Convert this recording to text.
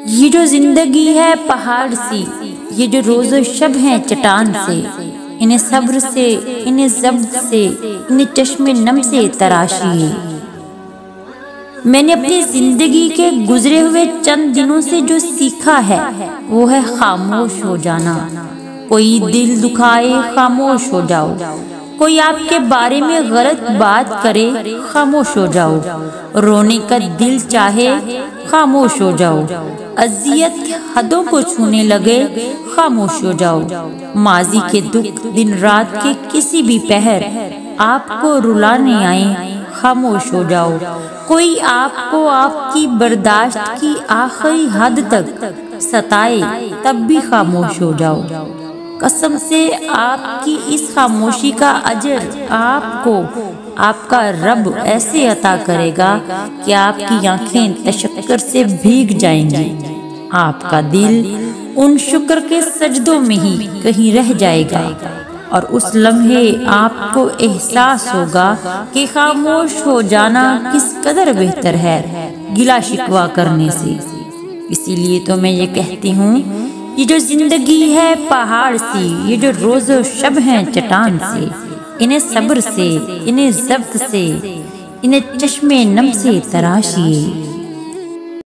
یہ جو زندگی ہے پہاڑ سی، یہ جو روز و شب ہیں چٹان سے، انہیں صبر سے، انہیں ضبط سے، انہیں چشم نم سے تراشیے۔ میں نے اپنی زندگی کے گزرے ہوئے چند دنوں سے جو سیکھا ہے وہ ہے خاموش ہو جانا۔ کوئی دل دکھائے خاموش ہو جاؤ، کوئی آپ کے بارے میں غلط بات کرے خاموش ہو جاؤ، رونے کا دل چاہے خاموش ہو جاؤ، اذیت حدوں کو چھونے لگے خاموش ہو جاؤ، ماضی کے دکھ دن رات کے کسی بھی پہر آپ کو رلانے آئیں خاموش ہو جاؤ، کوئی آپ کو آپ کی برداشت کی آخری حد تک ستائے تب بھی خاموش ہو جاؤ۔ قسم سے آپ کی اس خاموشی کا اجر آپ کو آپ کا رب ایسے عطا کرے گا کہ آپ کی آنکھیں تشکر سے بھیگ جائیں گی، آپ کا دل ان شکر کے سجدوں میں ہی کہیں رہ جائے گا، اور اس لمحے آپ کو احساس ہوگا کہ خاموش ہو جانا کس قدر بہتر ہے گلہ شکوہ کرنے سے۔ اسی لیے تو میں یہ کہتی ہوں، یہ جو زندگی ہے پہاڑ سی، یہ جو روز و شب ہیں چٹان سے، انہیں صبر سے، انہیں ضبط سے، انہیں چشم نم سے تراشیے۔